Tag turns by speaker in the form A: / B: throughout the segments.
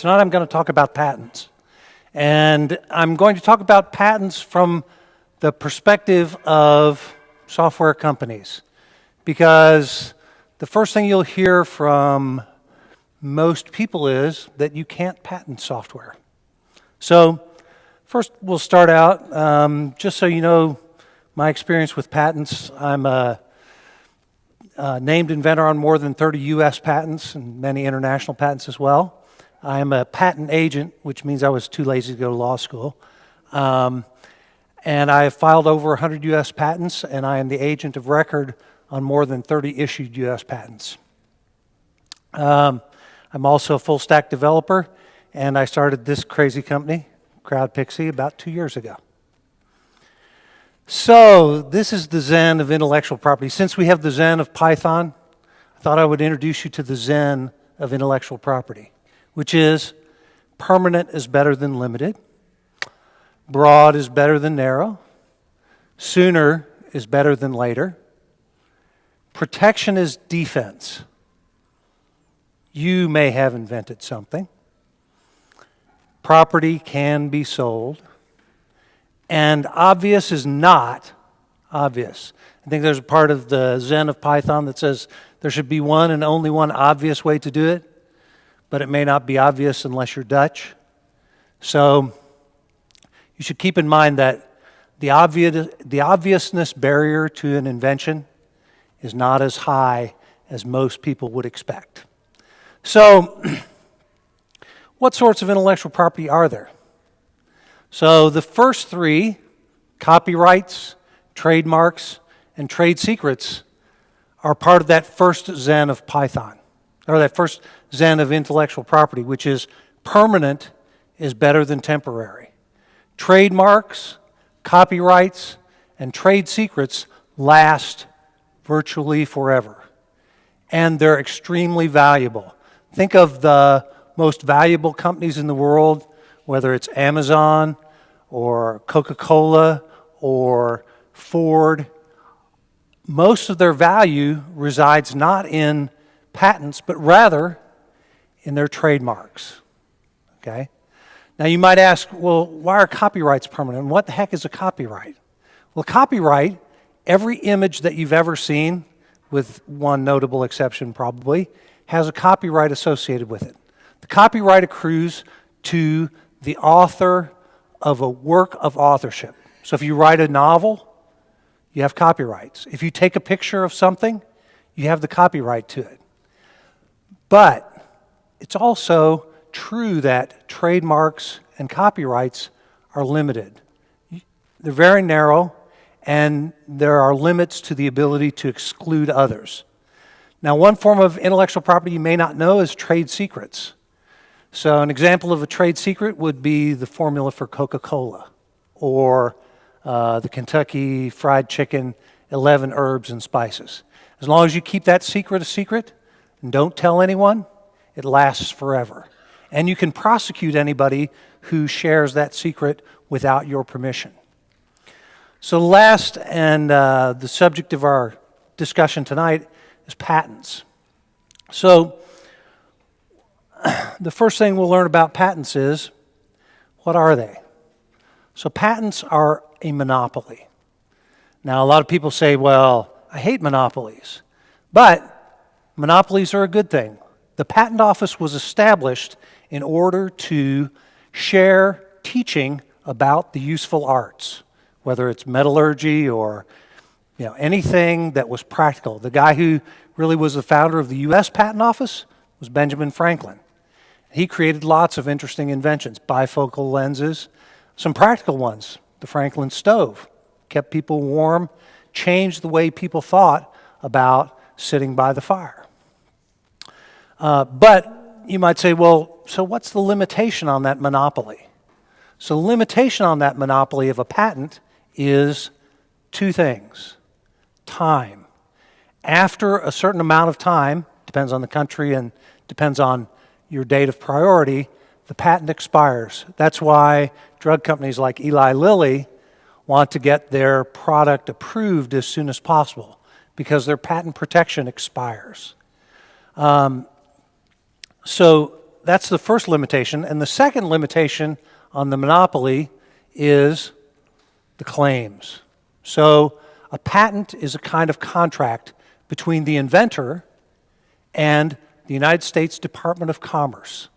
A: Tonight I'm going to talk about patents. And I'm going to talk about patents from the perspective of software companies. Because the first thing you'll hear from most people is that you can't patent software. So first we'll start out, just so you know my experience with patents. I'm a named inventor on more than 30 US patents and many international patents as well. I am a patent agent, which means I was too lazy to go to law school. And I have filed over 100 US patents, and I am the agent of record on more than 30 issued US patents. I'm also a full stack developer, and I started this crazy company, CrowdPixie, about 2 years ago. So this is the Zen of Intellectual Property. Since we have the Zen of Python, I thought I would introduce you to the Zen of Intellectual Property, which is permanent is better than limited, broad is better than narrow, sooner is better than later, protection is defense. You may have invented something. Property can be sold. And obvious is not obvious. I think there's a part of the Zen of Python that says there should be one and only one obvious way to do it, but it may not be obvious unless you're Dutch. So you should keep in mind that the obviousness barrier to an invention is not as high as most people would expect. So what sorts of intellectual property are there? So the first three, copyrights, trademarks, and trade secrets, are part of that first Zen of Python, or that first Zen of intellectual property, which is permanent is better than temporary. Trademarks, copyrights, and trade secrets last virtually forever, and they're extremely valuable. Think of the most valuable companies in the world, whether it's Amazon or Coca-Cola or Ford. Most of their value resides not in patents, but rather in their trademarks. Okay? Now you might ask, well, why are copyrights permanent? And what the heck is a copyright? Well, copyright, every image that you've ever seen, with one notable exception probably, has a copyright associated with it. The copyright accrues to the author of a work of authorship. So if you write a novel, you have copyrights. If you take a picture of something, you have the copyright to it. But it's also true that trademarks and copyrights are limited. They're very narrow, and there are limits to the ability to exclude others. Now, one form of intellectual property you may not know is trade secrets. So an example of a trade secret would be the formula for Coca-Cola or the Kentucky Fried Chicken 11 herbs and spices. As long as you keep that secret a secret and don't tell anyone, it lasts forever. And you can prosecute anybody who shares that secret without your permission. So last, and the subject of our discussion tonight, is patents. So the first thing we'll learn about patents is, what are they? So patents are a monopoly. Now, a lot of people say, well, I hate monopolies. But monopolies are a good thing. The Patent Office was established in order to share teaching about the useful arts, whether it's metallurgy or anything that was practical. The guy who really was the founder of the US Patent Office was Benjamin Franklin. He created lots of interesting inventions, bifocal lenses, some practical ones. The Franklin stove kept people warm, changed the way people thought about sitting by the fire. But you might say, well, so what's the limitation on that monopoly? So the limitation on that monopoly of a patent is two things. Time. After a certain amount of time, depends on the country and depends on your date of priority, the patent expires. That's why drug companies like Eli Lilly want to get their product approved as soon as possible because their patent protection expires. So that's the first limitation. And the second limitation on the monopoly is the claims. So a patent is a kind of contract between the inventor and the United States Department of Commerce.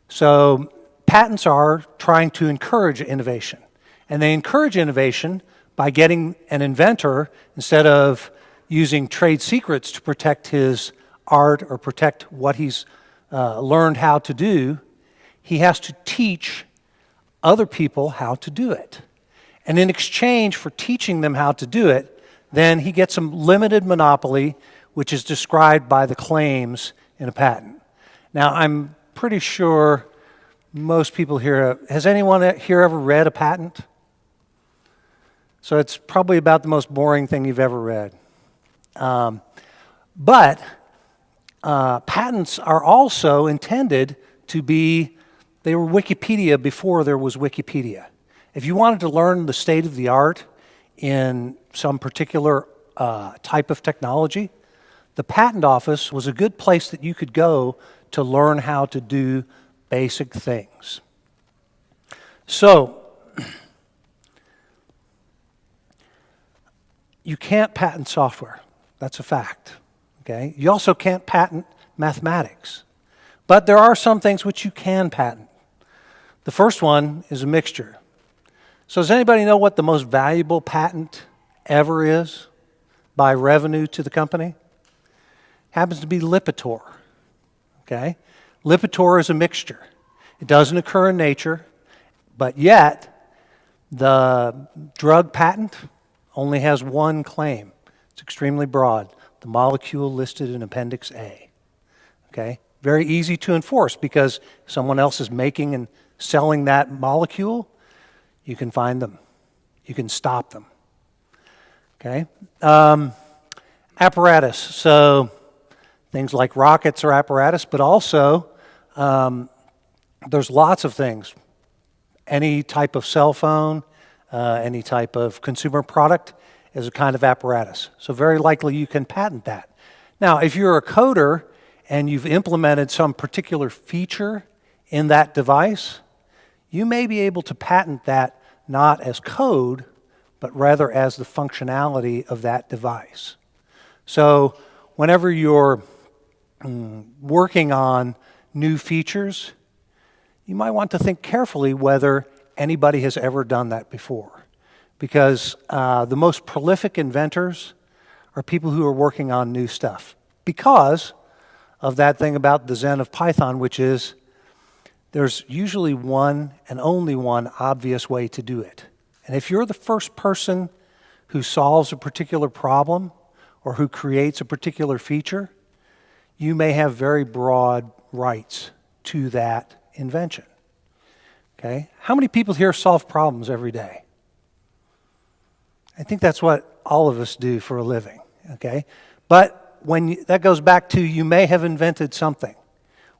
A: So patents are trying to encourage innovation. And they encourage innovation by getting an inventor, instead of using trade secrets to protect his art or protect what he's learned how to do, he has to teach other people how to do it. And in exchange for teaching them how to do it, then he gets some limited monopoly, which is described by the claims in a patent. Now, I'm pretty sure most people here, has anyone here ever read a patent? So it's probably about the most boring thing you've ever read. But patents are also intended to be, they were Wikipedia before there was Wikipedia. If you wanted to learn the state of the art in some particular type of technology, the patent office was a good place that you could go to learn how to do basic things. So, you can't patent software. That's a fact. Okay? You also can't patent mathematics. But there are some things which you can patent. The first one is a mixture. So does anybody know what the most valuable patent ever is by revenue to the company? Happens to be Lipitor. Okay? Lipitor is a mixture. It doesn't occur in nature, but yet the drug patent only has one claim. It's extremely broad. The molecule listed in Appendix A. Okay? Very easy to enforce because someone else is making and selling that molecule. You can find them. You can stop them. Okay? Apparatus. So things like rockets are apparatus, but also there's lots of things. Any type of cell phone, any type of consumer product is a kind of apparatus. So very likely you can patent that. Now, if you're a coder and you've implemented some particular feature in that device, you may be able to patent that not as code, but rather as the functionality of that device. So whenever you're working on new features, you might want to think carefully whether anybody has ever done that before. Because the most prolific inventors are people who are working on new stuff. Because of that thing about the Zen of Python, which is there's usually one and only one obvious way to do it. And if you're the first person who solves a particular problem or who creates a particular feature, you may have very broad rights to that invention. Okay? How many people here solve problems every day? I think that's what all of us do for a living. Okay? But that goes back to you may have invented something.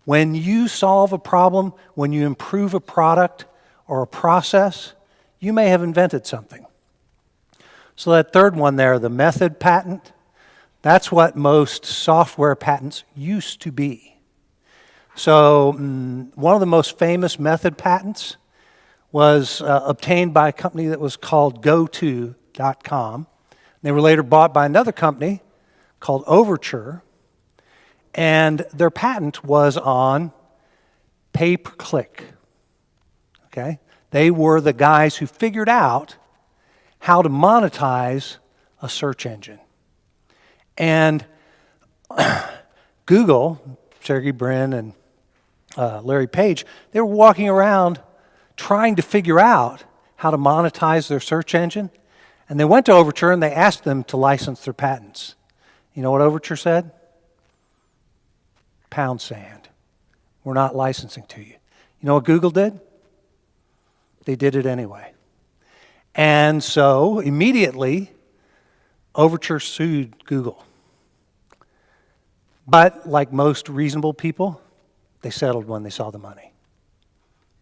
A: When you solve a problem, when you improve a product or a process, you may have invented something. So that third one there, the method patent, that's what most software patents used to be. So one of the most famous method patents was obtained by a company that was called GoTo.com. They were later bought by another company called Overture. And their patent was on pay-per-click. Okay? They were the guys who figured out how to monetize a search engine. And Google, Sergey Brin and Larry Page, they were walking around trying to figure out how to monetize their search engine. And they went to Overture and they asked them to license their patents. You know what Overture said? Pound sand. We're not licensing to you. You know what Google did? They did it anyway. And so immediately, Overture sued Google. But like most reasonable people, they settled when they saw the money.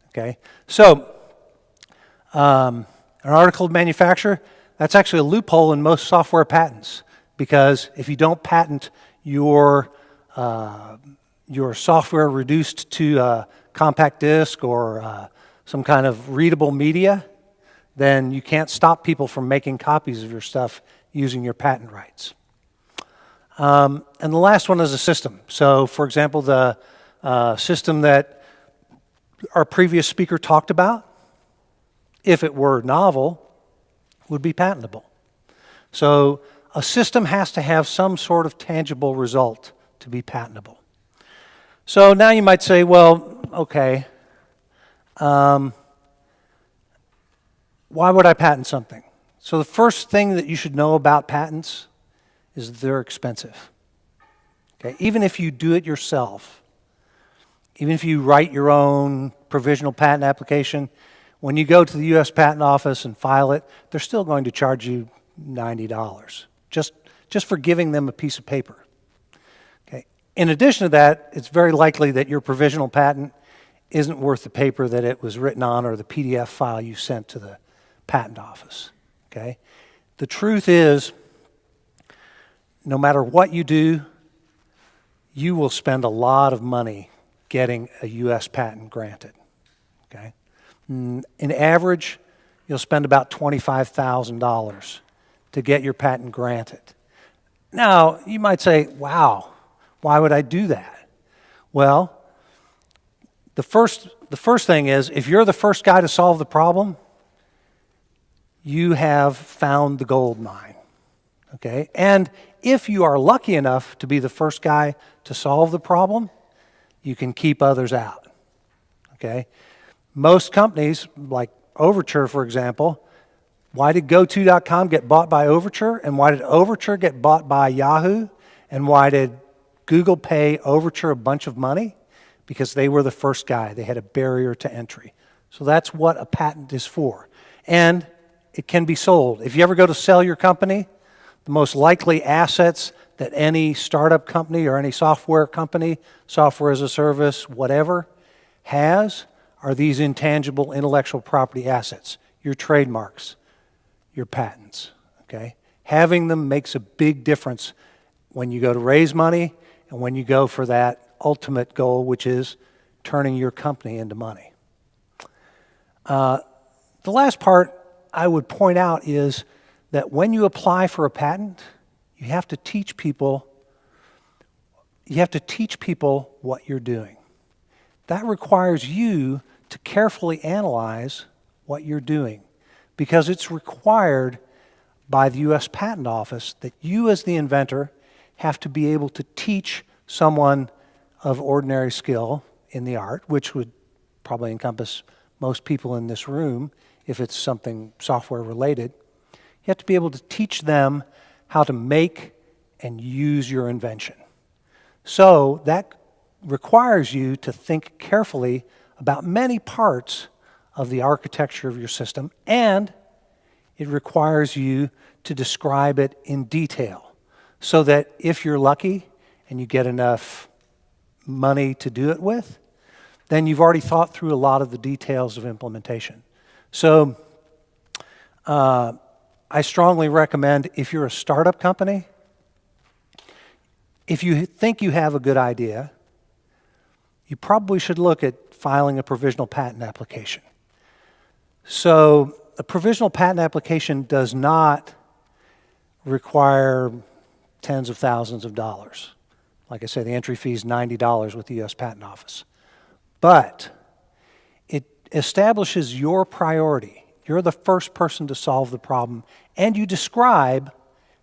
A: Okay? So, an article of manufacture, that's actually a loophole in most software patents. Because if you don't patent your your software reduced to a compact disc or some kind of readable media, then you can't stop people from making copies of your stuff using your patent rights. And the last one is a system. So, for example, the system that our previous speaker talked about, if it were novel, would be patentable. So a system has to have some sort of tangible result to be patentable. So now you might say, well, okay, why would I patent something? So the first thing that you should know about patents is that they're expensive. Okay? Even if you do it yourself, even if you write your own provisional patent application, when you go to the U.S. Patent Office and file it, they're still going to charge you $90, just for giving them a piece of paper. Okay. In addition to that, it's very likely that your provisional patent isn't worth the paper that it was written on or the PDF file you sent to the patent office. Okay. The truth is, no matter what you do, you will spend a lot of money getting a U.S. patent granted. Okay. In average, you'll spend about $25,000 to get your patent granted. Now, you might say, wow, why would I do that? Well, the first thing is, if you're the first guy to solve the problem, you have found the gold mine. Okay? And if you are lucky enough to be the first guy to solve the problem, you can keep others out. Okay? Most companies, like Overture, for example, why did GoTo.com get bought by Overture? And why did Overture get bought by Yahoo? And why did Google pay Overture a bunch of money? Because they were the first guy. They had a barrier to entry. So that's what a patent is for. And it can be sold. If you ever go to sell your company, the most likely assets that any startup company or any software company, software as a service, whatever, has are these intangible intellectual property assets, your trademarks, your patents, okay? Having them makes a big difference when you go to raise money and when you go for that ultimate goal, which is turning your company into money. The last part I would point out is that when you apply for a patent, you have to teach people what you're doing. That requires you to carefully analyze what you're doing, because it's required by the U.S. Patent Office that you as the inventor have to be able to teach someone of ordinary skill in the art, which would probably encompass most people in this room if it's something software related. You have to be able to teach them how to make and use your invention. So that requires you to think carefully about many parts of the architecture of your system, and it requires you to describe it in detail so that if you're lucky and you get enough money to do it with, then you've already thought through a lot of the details of implementation. So I strongly recommend, if you're a startup company, if you think you have a good idea, you probably should look at filing a provisional patent application. So a provisional patent application does not require tens of thousands of dollars. Like I said, the entry fee is $90 with the U.S. Patent Office. But it establishes your priority. You're the first person to solve the problem, and you describe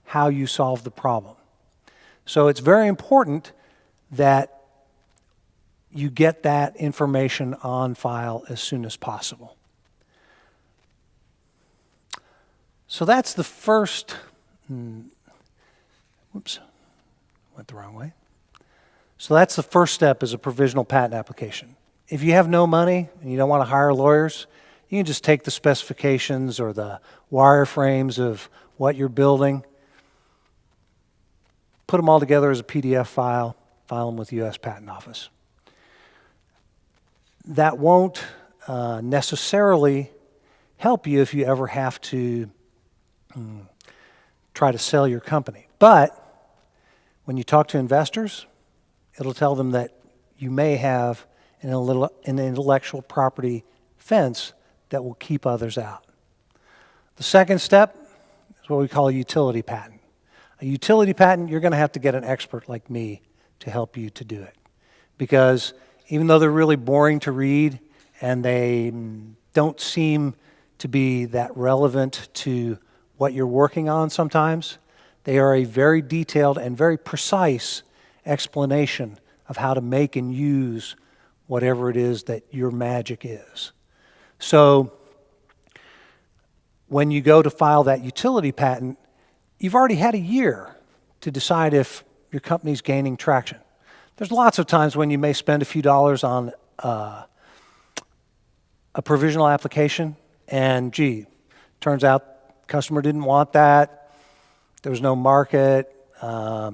A: how you solve the problem. So it's very important that you get that information on file as soon as possible. So that's the first, whoops, went the wrong way. So that's the first step, is a provisional patent application. If you have no money and you don't want to hire lawyers, you can just take the specifications or the wireframes of what you're building, put them all together as a PDF file, file them with the U.S. Patent Office. That won't necessarily help you if you ever have to try to sell your company. But when you talk to investors, it'll tell them that you may have an intellectual property fence that will keep others out. The second step is what we call a utility patent. A utility patent, you're going to have to get an expert like me to help you to do it. Because even though they're really boring to read and they don't seem to be that relevant to what you're working on sometimes, they are a very detailed and very precise explanation of how to make and use whatever it is that your magic is. So when you go to file that utility patent, you've already had a year to decide if your company's gaining traction. There's lots of times when you may spend a few dollars on a provisional application, and turns out customer didn't want that, there was no market, it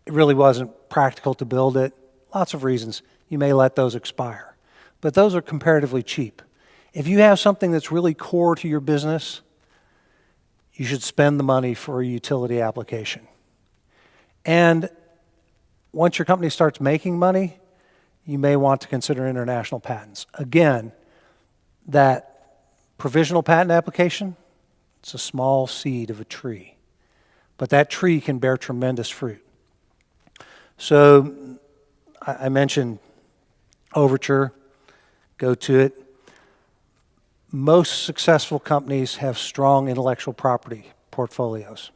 A: really wasn't practical to build it, lots of reasons. You may let those expire. But those are comparatively cheap. If you have something that's really core to your business, you should spend the money for a utility application. And once your company starts making money, you may want to consider international patents. Again, that provisional patent application, it's a small seed of a tree. But that tree can bear tremendous fruit. So I mentioned Overture, go to it. Most successful companies have strong intellectual property portfolios.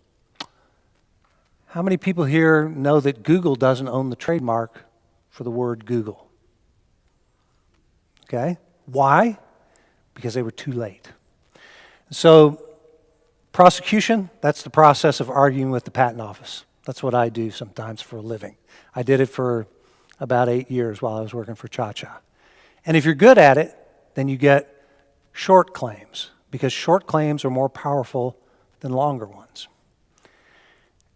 A: How many people here know that Google doesn't own the trademark for the word Google? Okay, why? Because they were too late. So prosecution, that's the process of arguing with the patent office. That's what I do sometimes for a living. I did it for about 8 years while I was working for Cha-Cha. And if you're good at it, then you get short claims, because short claims are more powerful than longer ones.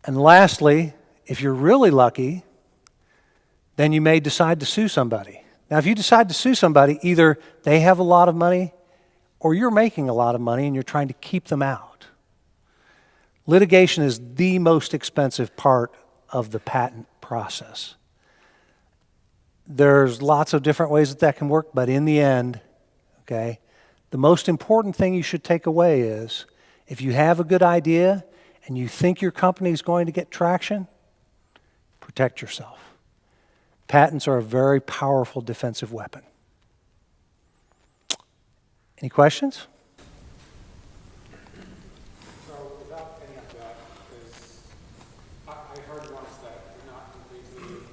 A: And lastly, if you're really lucky, then you may decide to sue somebody. Now, if you decide to sue somebody, either they have a lot of money or you're making a lot of money and you're trying to keep them out. Litigation is the most expensive part of the patent process. There's lots of different ways that can work, but in the end, okay, the most important thing you should take away is if you have a good idea and you think your company is going to get traction, protect yourself. Patents are a very powerful defensive weapon. Any questions?
B: So without any of that, is I heard once that you're not completely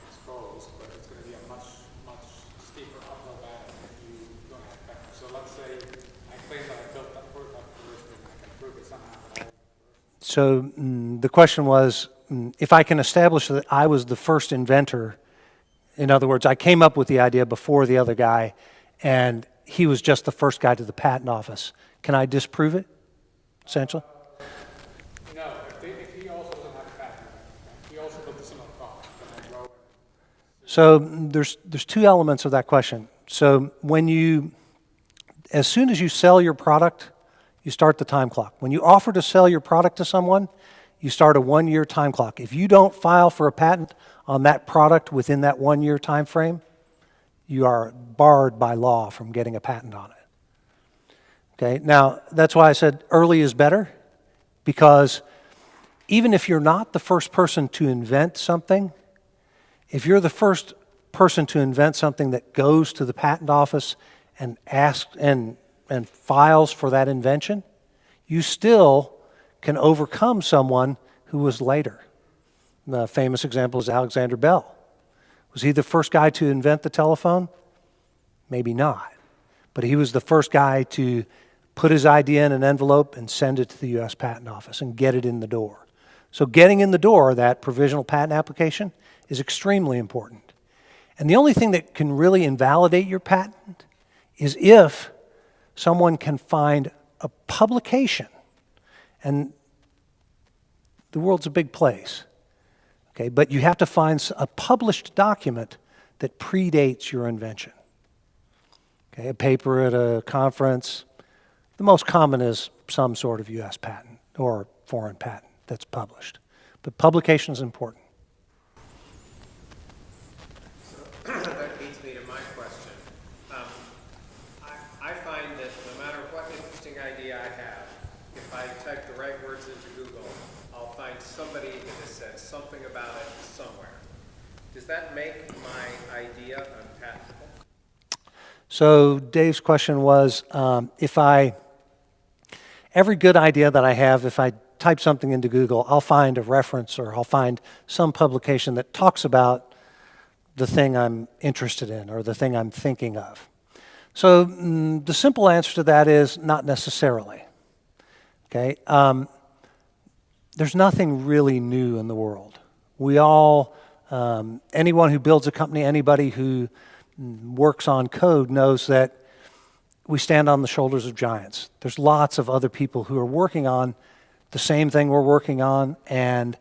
B: exposed, but it's going to be a much steeper uphill battle if you don't have patents. So let's say I claim that I built that prototype first and I can prove it somehow.
A: So the question was, if I can establish that I was the first inventor, in other words, I came up with the idea before the other guy, and he was just the first guy to the patent office. Can I disprove it, essentially?
B: No, if he also doesn't have a patent, he also built a similar product.
A: So there's two elements of that question. So as soon as you sell your product, you start the time clock. When you offer to sell your product to someone, you start a 1-year time clock. If you don't file for a patent on that product within that 1-year time frame, you are barred by law from getting a patent on it. Okay, now that's why I said early is better, because even if you're not the first person to invent something, if you're the first person to invent something that goes to the patent office and asks and files for that invention, you still can overcome someone who was later. The famous example is Alexander Bell. Was he the first guy to invent the telephone? Maybe not. But he was the first guy to put his idea in an envelope and send it to the U.S. Patent Office and get it in the door. So getting in the door, that provisional patent application, is extremely important. And the only thing that can really invalidate your patent is if someone can find a publication. And the world's a big place. Okay, but you have to find a published document that predates your invention. Okay, a paper at a conference. The most common is some sort of U.S. patent or foreign patent that's published. But publication is important.
B: So
C: keywords into Google, I'll find somebody that has said something about it somewhere. Does that make my idea unpatentable?
A: So Dave's question was, every good idea that I have, if I type something into Google, I'll find a reference or I'll find some publication that talks about the thing I'm interested in or the thing I'm thinking of. So the simple answer to that is not necessarily. Okay, there's nothing really new in the world. We all, anyone who builds a company, anybody who works on code knows that we stand on the shoulders of giants. There's lots of other people who are working on the same thing we're working on, and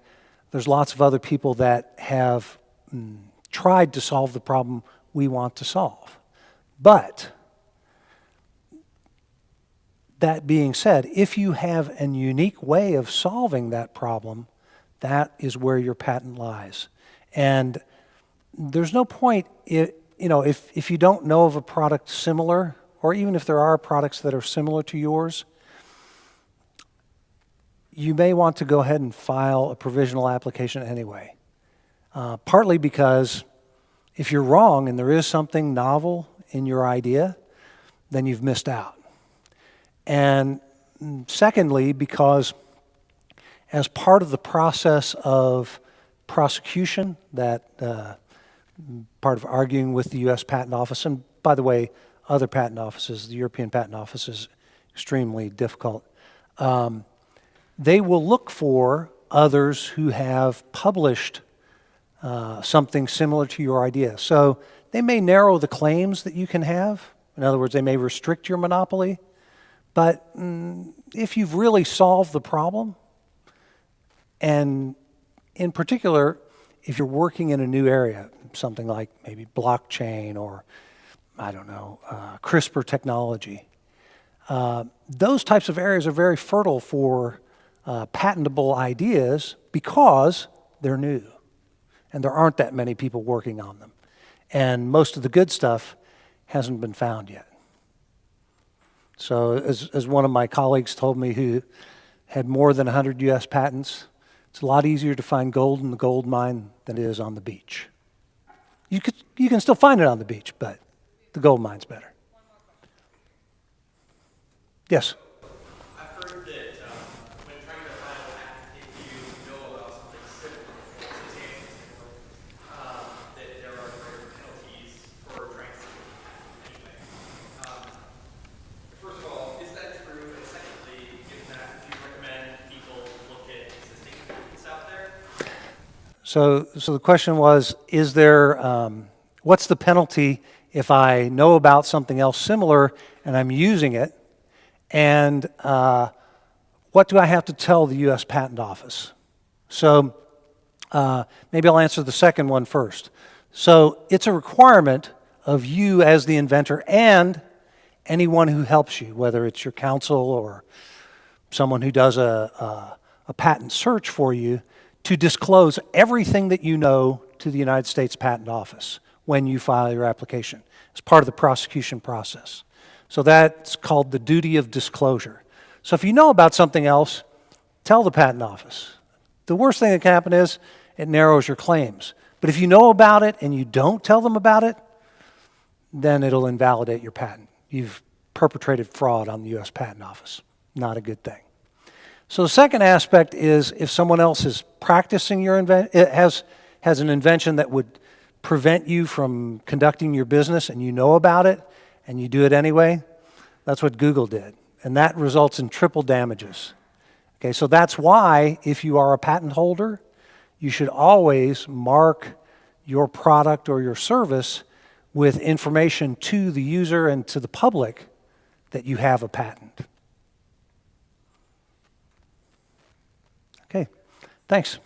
A: there's lots of other people that have tried to solve the problem we want to solve. But that being said, if you have a unique way of solving that problem, that is where your patent lies. And there's no point, if you don't know of a product similar, or even if there are products that are similar to yours, you may want to go ahead and file a provisional application anyway. Partly because if you're wrong and there is something novel in your idea, then you've missed out. And secondly, because as part of the process of prosecution, that part of arguing with the U.S. Patent Office, and by the way, other patent offices, the European Patent Office is extremely difficult. They will look for others who have published something similar to your idea. So they may narrow the claims that you can have. In other words, they may restrict your monopoly. But if you've really solved the problem, and in particular, if you're working in a new area, something like maybe blockchain or, I don't know, CRISPR technology, those types of areas are very fertile for patentable ideas because they're new. And there aren't that many people working on them. And most of the good stuff hasn't been found yet. So as one of my colleagues told me who had more than 100 U.S. patents, it's a lot easier to find gold in the gold mine than it is on the beach. You can still find it on the beach, but the gold mine's better. Yes?
D: I've heard that when trying to file a patent, if you know about something substantially similar, that there are greater penalties for trying to steal the patent anyway. First of all, is that true? And secondly, given that, do you recommend people look at existing patents out there?
A: So the question was, what's the penalty if I know about something else similar and I'm using it? And what do I have to tell the U.S. Patent Office? So maybe I'll answer the second one first. So it's a requirement of you as the inventor and anyone who helps you, whether it's your counsel or someone who does a patent search for you, to disclose everything that you know to the United States Patent Office when you file your application. It's part of the prosecution process. So that's called the duty of disclosure. So if you know about something else, tell the Patent Office. The worst thing that can happen is it narrows your claims. But if you know about it and you don't tell them about it, then it'll invalidate your patent. You've perpetrated fraud on the U.S. Patent Office. Not a good thing. So the second aspect is if someone else is practicing your has an invention that would prevent you from conducting your business and you know about it and you do it anyway, that's what Google did. And that results in triple damages. Okay, so that's why if you are a patent holder, you should always mark your product or your service with information to the user and to the public that you have a patent. Okay, thanks.